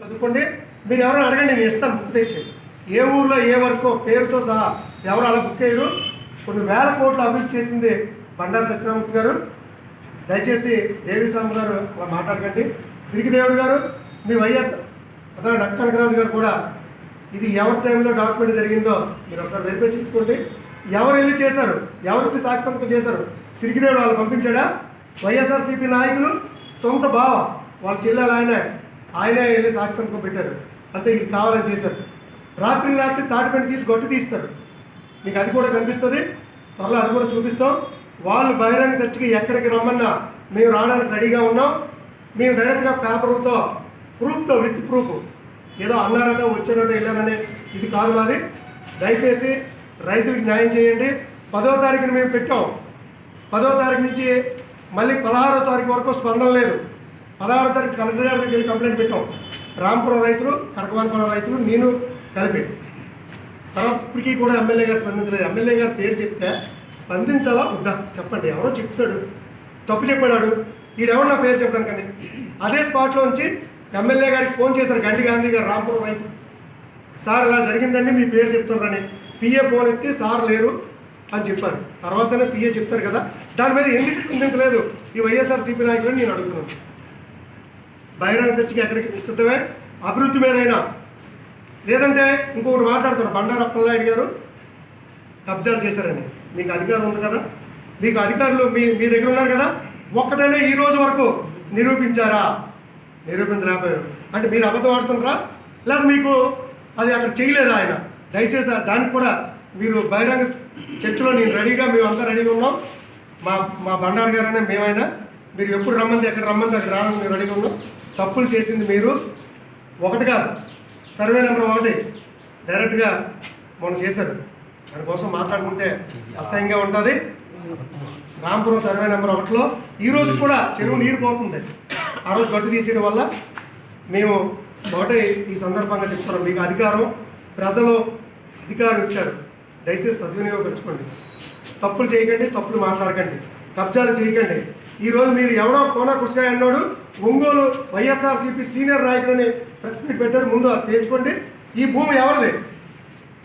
చదువుకోండి. మీరు ఎవరైనా అడగండి, నేను ఇస్తాను. బుక్ తెచ్చి ఏ ఊర్లో ఏ వర్కో పేరుతో సహా ఎవరు అలా బుక్ అయ్యారు. కొన్ని వేల కోట్లు అభివృద్ధి చేసింది బండారు సత్యనారాయణ గారు. దయచేసి దేవిస్వామి గారు అలా మాట్లాడకండి. శ్రీదేవుడు గారు, మీ వైఎస్ అదే నక్కనకరాజు గారు కూడా ఇది ఎవరి టైంలో డాక్యుమెంట్ జరిగిందో మీరు ఒకసారి వెరిఫై చేసుకోండి. ఎవరు వెళ్ళి చేశారు, ఎవరికి సాక్షి సంతకం చేశారు. శ్రీదేవుడు వాళ్ళు పంపించాడా? వైఎస్ఆర్సీపీ నాయకులు సొంత బావ వాళ్ళ చెల్లెలు ఆయనే వెళ్ళి సాక్షి సంతకం పెట్టారు. అంటే ఇది కావాలని చేశారు. రాత్రి తాటిపెండి తీసి గొట్టు తీస్తారు. మీకు అది కూడా కనిపిస్తుంది. త్వరలో అది కూడా చూపిస్తాం. వాళ్ళు బహిరంగ చర్చకి ఎక్కడికి రమ్మన్నా మేము రావడానికి రెడీగా ఉన్నాం. మేము డైరెక్ట్గా పేపర్లతో ప్రూఫ్తో విత్ ప్రూఫ్ ఏదో అన్నారట వచ్చారట వెళ్ళారనే ఇది కాదు మాది. దయచేసి రైతులకు న్యాయం చేయండి. 10వ తారీఖున మేము పెట్టాం. 10వ తారీఖు నుంచి మళ్ళీ 16వ తారీఖు వరకు స్పందన లేదు. 16వ తారీఖు కలెక్టర్ గారి దగ్గర కంప్లైంట్ పెట్టాం. రాంపురం రైతులు, కనకవానపురం రైతులు, నేను కలిపి. తర్వాత ఇప్పటికీ కూడా ఎమ్మెల్యే గారు స్పందించలేదు. ఎమ్మెల్యే గారు పేరు చెప్తే స్పందించాలా వద్దా చెప్పండి. ఎవరో చెప్తాడు, తప్పు చెప్పాడు. ఈడెవరు నా పేరు చెప్పాను. కానీ అదే స్పాట్లో ఉంచి ఎమ్మెల్యే గారికి ఫోన్ చేశారు. గండి గాంధీ గారు, రాంపురం రైతు, సార్ ఇలా జరిగిందండి మీ పేరు చెప్తున్నారని. పిఏ ఫోన్ ఎత్తి సార్ లేరు అని చెప్పారు. తర్వాతనే పిఏ చెప్తారు కదా. దాని మీద ఎందుకు స్పందించలేదు ఈ వైఎస్ఆర్సీపీ నాయకులని నేను అడుగుతున్నాను. బహిరంగ చర్చకి ఎక్కడికి సిద్ధమే, అభివృద్ధి మీదైనా. లేదంటే ఇంకొకటి మాట్లాడతారు. బండారు అప్పలనాయుడు గారు కబ్జాలు చేశారని. మీకు అధికారం ఉంది కదా, మీకు అధికారులు మీ దగ్గర ఉన్నారు కదా. ఒక్కటైనా ఈ రోజు వరకు నిరూపించారా? నిరూపించలేకపోయారు. అంటే మీరు అబద్ధం ఆడుతున్నారా, లేదా మీకు అది అక్కడ చేయలేదా ఆయన? దయచేసి దానికి కూడా మీరు బహిరంగ చర్చలో నేను రెడీగా, మేమంతా రెడీగా ఉన్నాం. మా బండారు గారైనా మేమైనా మీరు ఎప్పుడు రమ్మంది ఎక్కడ రమ్మంది అక్కడ రావడం మేము రెడీగా ఉన్నాం. తప్పులు చేసింది మీరు ఒకటి కాదు, సర్వే నెంబర్ 1 డైరెక్ట్గా మనం చేశారు. దానికోసం మాట్లాడుకుంటే అసహ్యంగా ఉంటుంది. రాంపురం సర్వే నెంబర్ 1లో ఈరోజు కూడా చెరువు నీరు పోతుంది. ఆ రోజు గట్టు తీసేయడం వల్ల మేము ఒకటి ఈ సందర్భంగా చెప్తున్నాం. మీకు అధికారం, ప్రజలు అధికారం ఇచ్చారు. దయచేసి సద్వినియోగపరచుకోండి. తప్పులు చేయకండి, తప్పులు మాట్లాడకండి, కబ్జాలు చేయకండి. ఈరోజు మీరు ఎవడో కోనా కుషాయ్ అన్నాడు, ఒంగోలు వైఎస్ఆర్సీపీ సీనియర్ నాయకుడిని ప్రెస్ మీట్ పెట్టాడు. ముందు అది తేల్చుకోండి. ఈ భూమి ఎవరిది?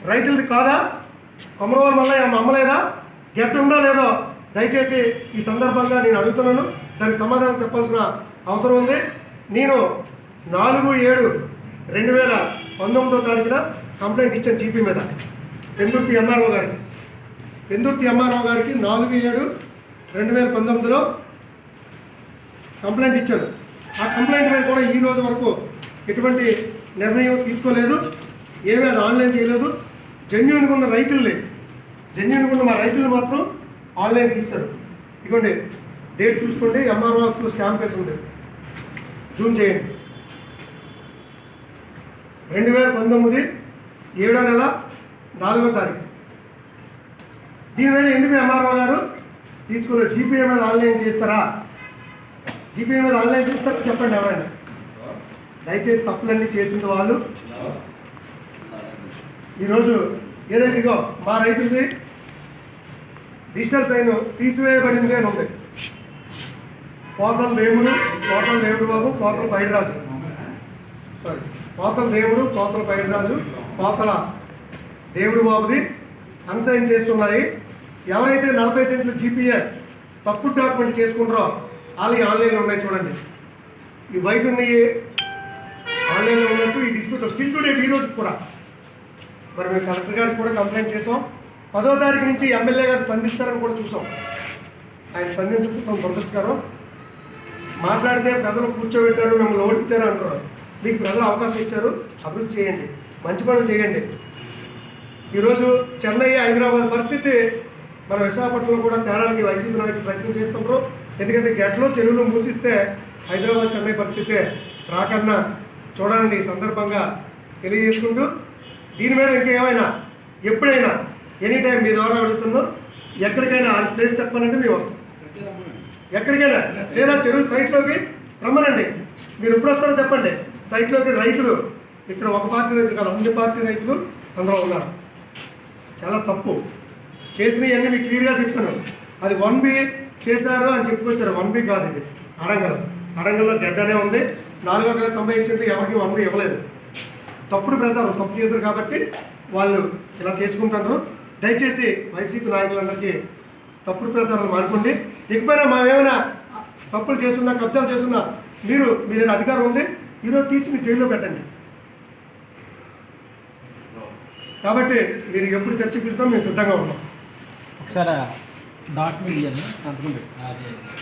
రైతులది కాదా? కొమరవరం వల్ల అమ్మలేదా? గెట్ ఉందా లేదో దయచేసి ఈ సందర్భంగా నేను అడుగుతున్నాను. దానికి సమాధానం చెప్పాల్సిన అవసరం ఉంది. నేను 4/7/2019 తారీఖున కంప్లైంట్ ఇచ్చాను జీపీ మీద. పెందుర్తి ఎంఆర్ఓ గారికి 4/7/2019లో కంప్లైంట్ ఇచ్చాను. ఆ కంప్లైంట్ మీద కూడా ఈ రోజు వరకు ఎటువంటి నిర్ణయం తీసుకోలేదు. ఏమీ అది ఆన్లైన్ చేయలేదు. జెన్యూన్గా ఉన్న రైతుల్ని, జెన్యూన్గా ఉన్న మా రైతులు మాత్రం ఆన్లైన్ తీస్తారు. ఇదిగోండి డేట్ చూసుకోండి. ఎంఆర్ఓ ఆఫీస్లో స్టాంప్ వేసి ఉంది. జూమ్ చేయండి. 2019 7వ నెల 4వ తారీఖు. దీని మీద ఎందుకు ఎంఆర్ఓ గారు తీసుకోలేదు? జీపీఏ మీద ఆన్లైన్ చేస్తారా? జీపీఏ మీద ఆన్లైన్ చేస్తారా చెప్పండి ఎవరైనా. దయచేసి తప్పులన్నీ చేసింది వాళ్ళు. ఈరోజు ఏదైతే ఇగో మా రైతులది డిజిటల్ సైన్ తీసివేయబడింది అని ఉంది. పోతల దేవుడు బాబు, పోతల పైడిరాజు, పోతల దేవుడు, పోతల పైడిరాజు, పోతల దేవుడు బాబుది అన్సైన్ చేస్తున్నాయి. ఎవరైతే 40 సెంట్లు జీపీఏ తప్పుడు డాక్యుమెంట్ చేసుకుంటారో వాళ్ళు ఆన్లైన్లో ఉన్నాయి చూడండి. ఈ వైట్ ఉన్నాయి ఆన్లైన్లో ఉన్నట్టు ఈ డిస్ప్యూట్ స్టిల్ టు డేట్ ఈ రోజు కూడా. మరి మేము కలెక్టర్ గారికి కూడా కంప్లైంట్ చేసాం. 10వ తారీఖు నుంచి ఎమ్మెల్యే గారు స్పందిస్తారని కూడా చూసాం. ఆయన స్పందించకపోవడం దురదృష్టకరం. మాట్లాడితే ప్రజలు కూర్చోబెట్టారు, మిమ్మల్ని ఓడించారు అంటారు. మీకు ప్రజలు అవకాశం ఇచ్చారు, అభివృద్ధి చేయండి, మంచి పనులు చేయండి. ఈరోజు చెన్నై, హైదరాబాద్ పరిస్థితి మన విశాఖపట్నంలో కూడా తేడానికి వైసీపీ నాయకులు ప్రయత్నం చేస్తుంటారు. ఎందుకంటే గెట్లో చెరువులు మూసిస్తే హైదరాబాద్, చెన్నై పరిస్థితే రాకన్నా చూడాలని ఈ సందర్భంగా తెలియజేసుకుంటూ, దీని మీద ఇంకేమైనా ఎప్పుడైనా ఎనీ టైం మీ ద్వారా అడుగుతున్నాం. ఎక్కడికైనా ఆ ప్లేస్ చెప్పాలంటే మేము వస్తాం. ఎక్కడికైనా లేదా చెరువు సైట్లోకి రమ్మనండి. మీరు ఎప్పుడు వస్తారో చెప్పండి. సైట్లోకి రైతులు ఇక్కడ ఒక పార్టీ రైతులు కాదు, అన్ని పార్టీ రైతులు అందులో ఉన్నారు. చాలా తప్పు చేసినవన్నీ మీకు క్లియర్గా చెప్తాను. అది 1B చేశారు అని చెప్పుకొచ్చారు. 1B కాదు, ఇది అడంగల్. అడంగల్లో గడ్డనే ఉంది. 4,95 సెంట్లు ఎవరికి 100 ఇవ్వలేదు. తప్పుడు ప్రచారం తప్పు చేశారు కాబట్టి వాళ్ళు ఇలా చేసుకుంటున్నారు. దయచేసి వైసీపీ నాయకులందరికీ తప్పుడు ప్రచారాలు మానుకోండి. ఇకపైన మేమేమైనా తప్పులు చేస్తున్నా, కబ్జాలు చేస్తున్నా మీ దగ్గర అధికారం ఉంది, ఈరోజు తీసి మీ జైల్లో పెట్టండి. కాబట్టి మీరు ఎప్పుడు చర్చ పిలుస్తాం మేము సిద్ధంగా ఉన్నాం. ఒకసారి డాక్యుమెంట్ ఇవ్వండి, సంతకం పెట్టి.